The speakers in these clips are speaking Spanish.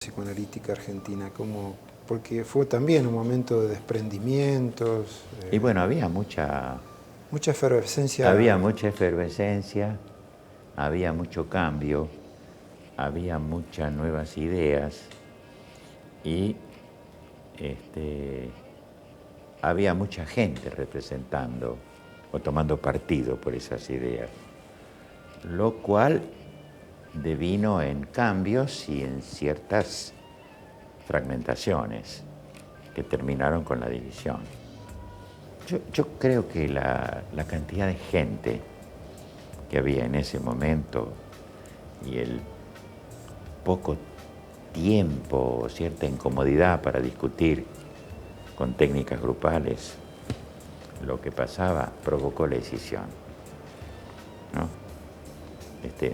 psicoanalítica argentina, porque fue también un momento de desprendimientos. Y bueno, había mucha efervescencia. Había mucho cambio, había muchas nuevas ideas y había mucha gente representando o tomando partido por esas ideas, lo cual devino en cambios y en ciertas fragmentaciones que terminaron con la división. Yo creo que la cantidad de gente que había en ese momento y el poco tiempo, cierta incomodidad para discutir con técnicas grupales lo que pasaba, provocó la escisión, ¿no?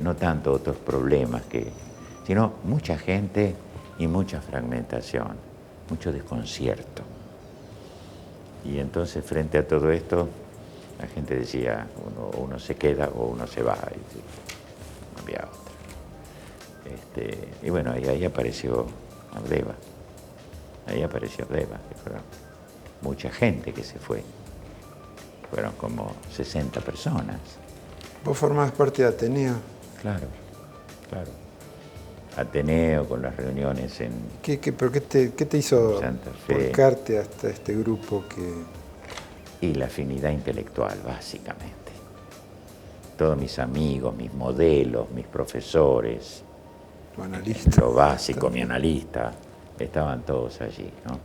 No tanto otros problemas, sino mucha gente y mucha fragmentación, mucho desconcierto. Y entonces, frente a todo esto, la gente decía, uno se queda o uno se va, y no había otra. Y bueno, ahí apareció Ardeva. Que fueron mucha gente que se fue. Fueron como 60 personas. ¿Vos formás parte de Ateneo? Claro. Ateneo, con las reuniones en ¿Qué te hizo Santa Fe, volcarte hasta este grupo y la afinidad intelectual, básicamente. Todos mis amigos, mis modelos, mis profesores, lo básico, también. Mi analista, estaban todos allí, ¿no?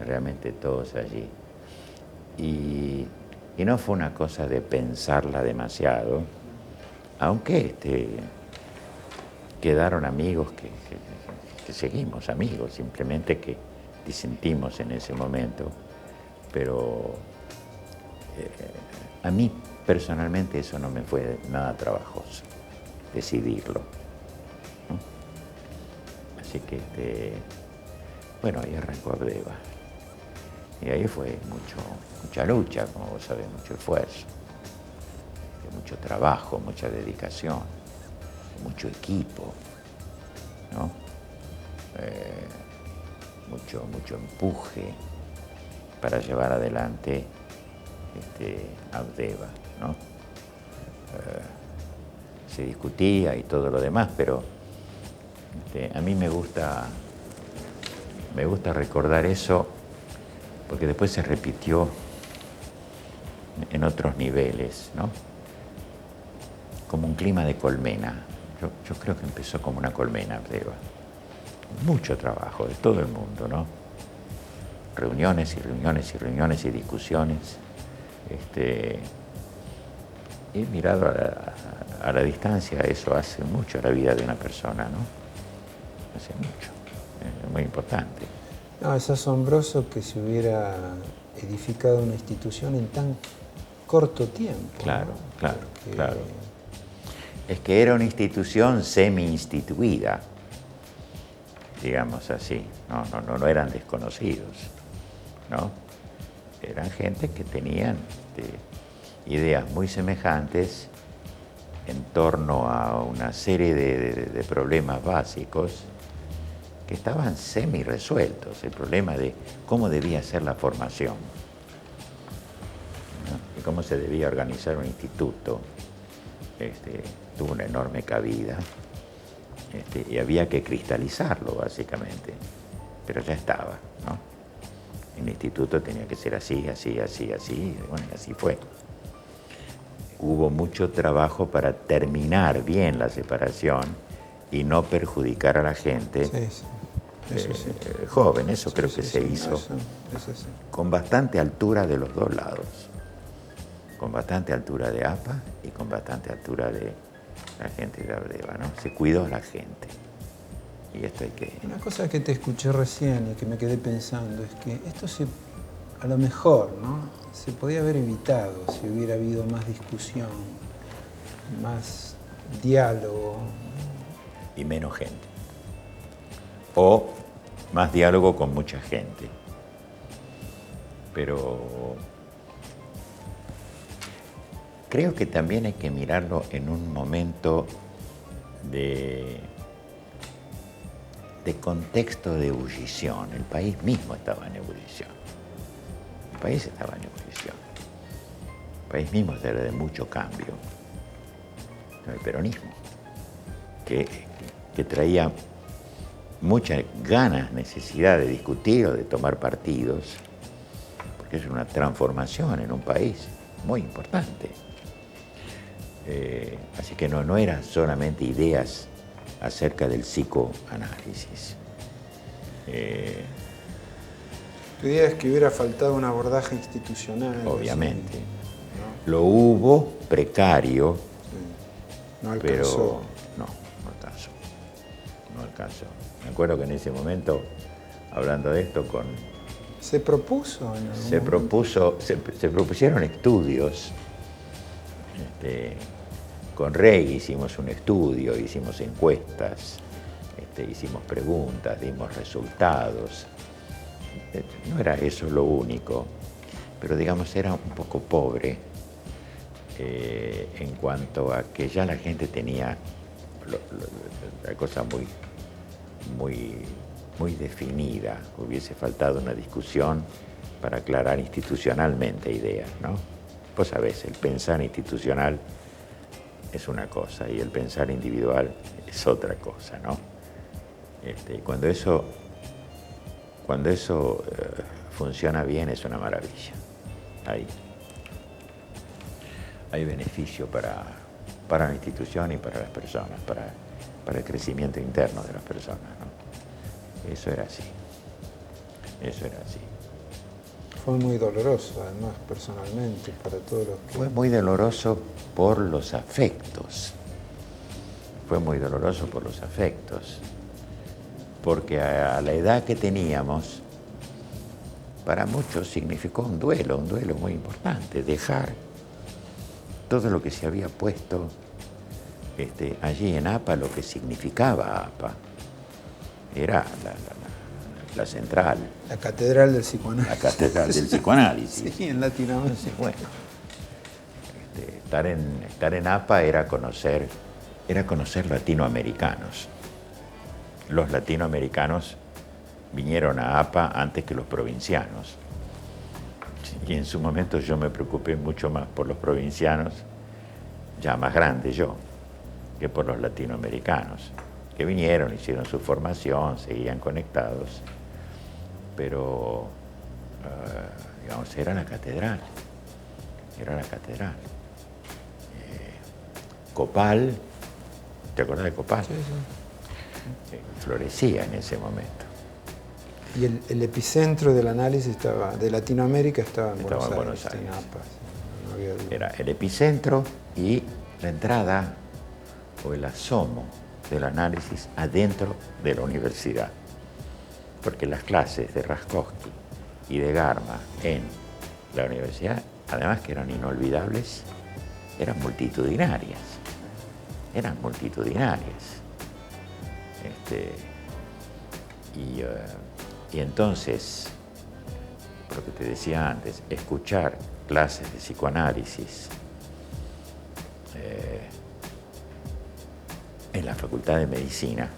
Realmente todos allí. Y no fue una cosa de pensarla demasiado, aunque quedaron amigos que seguimos amigos, simplemente que disentimos en ese momento. Pero a mí personalmente eso no me fue nada trabajoso, decidirlo, ¿no? Así que, bueno, ahí arrancó Ardeva. Y ahí fue mucha lucha, como vos sabés, mucho esfuerzo, mucho trabajo, mucha dedicación, mucho equipo, ¿no? Mucho empuje para llevar adelante Ardeva, ¿no? Se discutía y todo lo demás, pero a mí me gusta recordar eso, porque después se repitió en otros niveles, ¿no? Como un clima de colmena. Yo creo que empezó como una colmena, Ardeva. Mucho trabajo de todo el mundo, ¿no? Reuniones y discusiones. Y mirado a la distancia, eso hace mucho a la vida de una persona, ¿no? Hace mucho. Es muy importante. No, es asombroso que se hubiera edificado una institución en tan corto tiempo. Claro, ¿no? Claro. Es que era una institución semi-instituida, digamos así. No eran desconocidos, ¿no? Eran gente que tenían ideas muy semejantes en torno a una serie de problemas básicos que estaban semi-resueltos. El problema de cómo debía ser la formación, ¿no? Y cómo se debía organizar un instituto, tuvo una enorme cabida, y había que cristalizarlo, básicamente. Pero ya estaba, ¿no? El instituto tenía que ser así, y bueno, así fue. Hubo mucho trabajo para terminar bien la separación y no perjudicar a la gente. Sí. Eso sí. Joven, eso creo que se hizo eso sí. Con bastante altura de los dos lados, con bastante altura de APA y con bastante altura de la gente de Ardeva, ¿no? Se cuidó a la gente. Y esto hay que... Una cosa que te escuché recién y que me quedé pensando es que esto a lo mejor, ¿no? Se podía haber evitado si hubiera habido más discusión, más diálogo. Y menos gente. O más diálogo con mucha gente. Pero creo que también hay que mirarlo en un momento de este contexto de ebullición. El país mismo estaba en ebullición. El país estaba en ebullición. El país mismo era de mucho cambio. El peronismo, que traía muchas ganas, necesidad de discutir o de tomar partidos, porque es una transformación en un país muy importante. Así que no eran solamente ideas acerca del psicoanálisis. Tu idea es que hubiera faltado un abordaje institucional. Obviamente. Así, ¿no? Lo hubo, precario, Sí. No alcanzó. pero no alcanzó. No alcanzó. Me acuerdo que en ese momento, hablando de esto, ¿Se propuso? se propusieron estudios. Con Rey hicimos un estudio, hicimos encuestas, hicimos preguntas, dimos resultados. No era eso lo único, pero digamos era un poco pobre en cuanto a que ya la gente tenía la cosa muy definida. Hubiese faltado una discusión para aclarar institucionalmente ideas, ¿no? Vos sabés, el pensar institucional es una cosa y el pensar individual es otra cosa, ¿no? Cuando eso funciona bien es una maravilla. Hay beneficio para la institución y para las personas, para el crecimiento interno de las personas, ¿no? Eso era así. Fue muy doloroso, además, personalmente, para todos los que... Fue muy doloroso por los afectos. Porque a la edad que teníamos, para muchos significó un duelo muy importante, dejar todo lo que se había puesto allí en APA, lo que significaba APA. Era la central. La catedral del psicoanálisis. La catedral del psicoanálisis. Sí, en Latinoamérica. Sí, bueno. Estar en APA era conocer latinoamericanos. Los latinoamericanos vinieron a APA antes que los provincianos. Y en su momento yo me preocupé mucho más por los provincianos, ya más grande yo, que por los latinoamericanos, que vinieron, hicieron su formación, seguían conectados, pero, digamos, era la catedral. Copal, ¿te acordás de Copal? Sí. Florecía en ese momento. Y el epicentro del análisis de Latinoamérica estaba en Buenos Aires. En APA, no había duda. Era el epicentro y la entrada o el asomo del análisis adentro de la universidad. Porque las clases de Raskowski y de Garma en la universidad, además que eran inolvidables, eran multitudinarias. Y entonces, por lo que te decía antes, escuchar clases de psicoanálisis en la Facultad de Medicina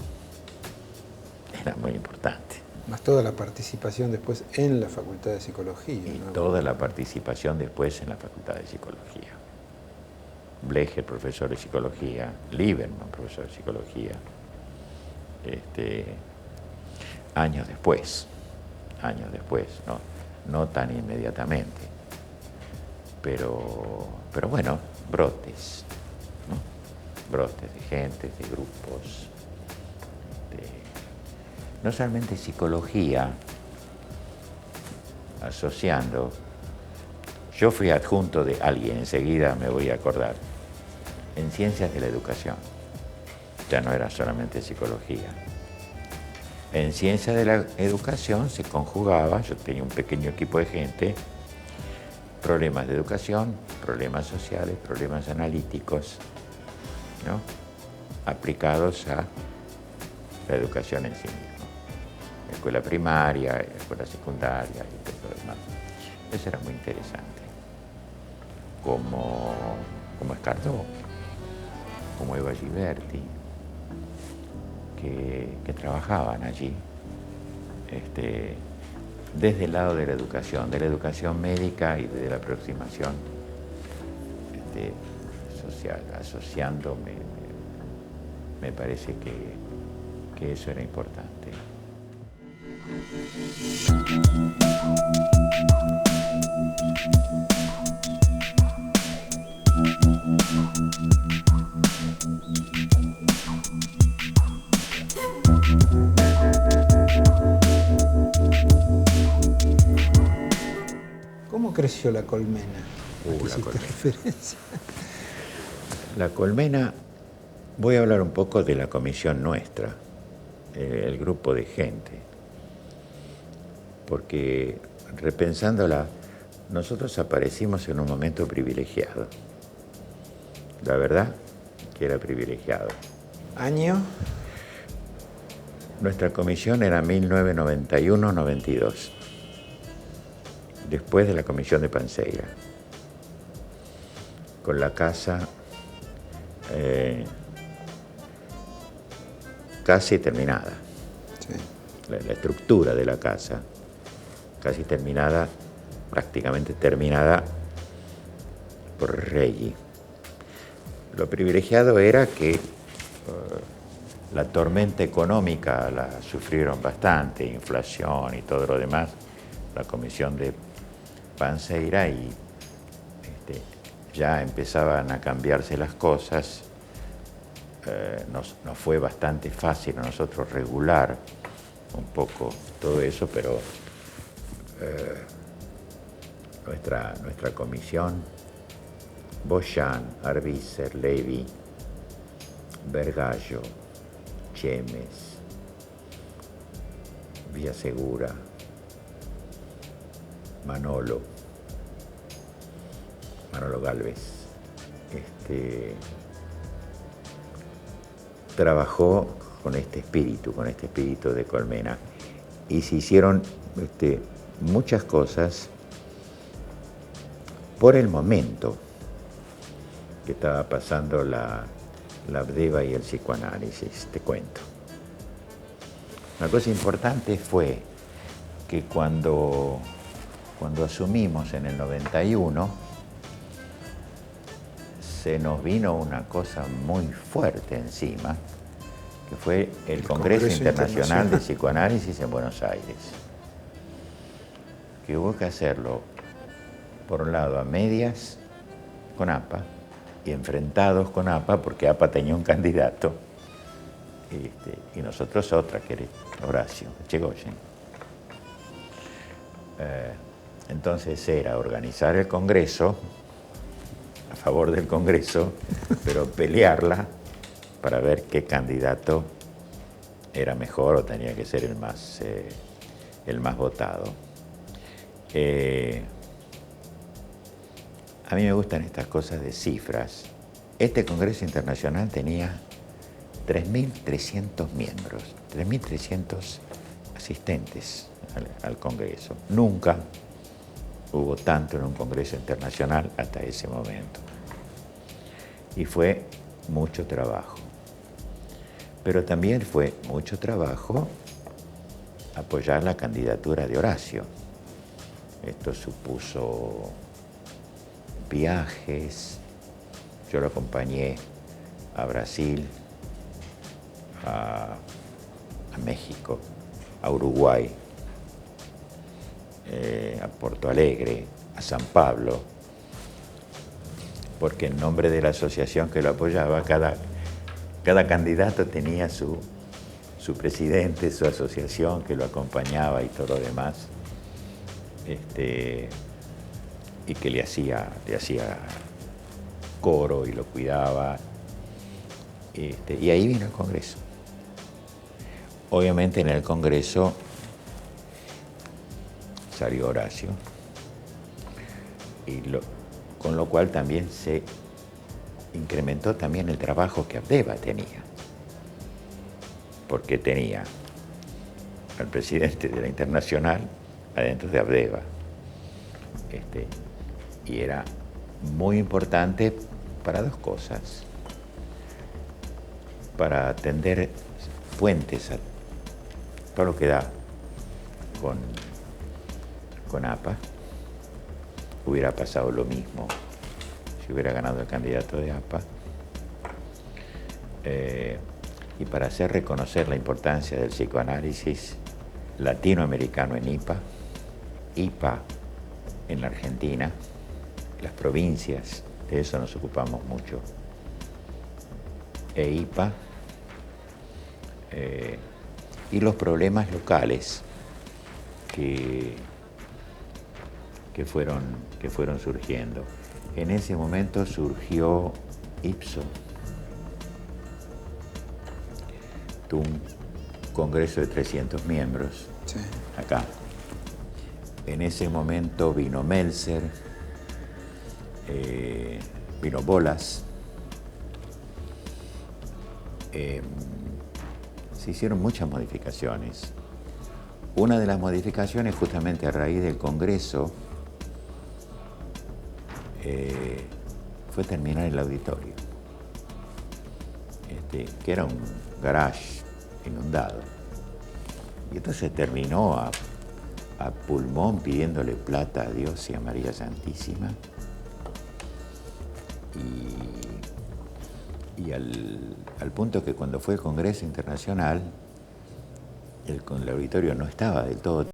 era muy importante. Más toda la participación después en la Facultad de Psicología. Y ¿no? toda la participación después en la Facultad de Psicología. Blecher, profesor de Psicología, Lieberman, profesor de Psicología. Años después, no tan inmediatamente. Pero bueno, brotes, ¿no? Brotes de gente, de grupos. No solamente psicología, asociando. Yo fui adjunto de alguien, enseguida me voy a acordar, en ciencias de la educación. Ya no era solamente psicología. En ciencias de la educación se conjugaba, yo tenía un pequeño equipo de gente, problemas de educación, problemas sociales, problemas analíticos, ¿no? Aplicados a la educación en sí misma. Escuela primaria, escuela secundaria y todo lo demás. Eso era muy interesante. Como Escardó, como Eva Giberti, que trabajaban allí, desde el lado de la educación médica y de la aproximación social, asociándome, me parece que eso era importante. ¿Cómo creció la colmena? ¿A qué La hiciste colmena. referencia? La colmena, voy a hablar un poco de la comisión nuestra, el grupo de gente, porque repensándola, nosotros aparecimos en un momento privilegiado. La verdad que era privilegiado. ¿Año? Nuestra comisión era 1991-92, después de la comisión de Panseira, con la casa casi terminada. Sí. La estructura de la casa casi terminada, prácticamente terminada por Reggi. Lo privilegiado era que la tormenta económica la sufrieron bastante, inflación y todo lo demás, la comisión de Panseira, y ya empezaban a cambiarse las cosas. Nos fue bastante fácil a nosotros regular un poco todo eso, pero nuestra comisión, Bojan, Arbizer, Levi, Vergallo, Chemes, Villasegura, Manolo Galvez, trabajó con este espíritu de colmena, y se hicieron muchas cosas por el momento que estaba pasando la Abdeva y el psicoanálisis, te cuento. Una cosa importante fue que cuando asumimos en el 91, se nos vino una cosa muy fuerte encima, que fue el Congreso Internacional de Psicoanálisis en Buenos Aires, que hubo que hacerlo, por un lado, a medias con APA, y enfrentados con APA, porque APA tenía un candidato, y nosotros otra, que era Horacio Echegoyen. Entonces era organizar el Congreso, a favor del Congreso, pero pelearla para ver qué candidato era mejor o tenía que ser el más votado. A mí me gustan estas cosas de cifras. Este Congreso Internacional tenía 3.300 miembros, 3.300 asistentes al Congreso. Nunca hubo tanto en un Congreso Internacional hasta ese momento. Y fue mucho trabajo. Pero también fue mucho trabajo apoyar la candidatura de Horacio. Esto supuso viajes. Yo lo acompañé a Brasil, a México, a Uruguay, a Porto Alegre, a San Pablo, porque en nombre de la asociación que lo apoyaba, cada candidato tenía su presidente, su asociación que lo acompañaba y todo lo demás, y que le hacía coro y lo cuidaba. Y ahí vino el Congreso. Obviamente en el Congreso salió Horacio, con lo cual también se incrementó también el trabajo que Abdeva tenía, porque tenía al presidente de la Internacional adentro de Abdeva, y era muy importante para dos cosas: para atender puentes a todo lo que da con APA. Hubiera pasado lo mismo si hubiera ganado el candidato de APA. Y para hacer reconocer la importancia del psicoanálisis latinoamericano en IPA en la Argentina, las provincias, de eso nos ocupamos mucho, IPA, y los problemas locales que fueron surgiendo. En ese momento surgió IPSO, tuvo un congreso de 300 miembros, Sí. acá. En ese momento vino Meltzer, vino Bolas. Se hicieron muchas modificaciones. Una de las modificaciones, justamente a raíz del Congreso, fue terminar el auditorio, que era un garage inundado. Y entonces terminó a pulmón pidiéndole plata a Dios y a María Santísima. Y al punto que cuando fue el Congreso Internacional, el auditorio no estaba del todo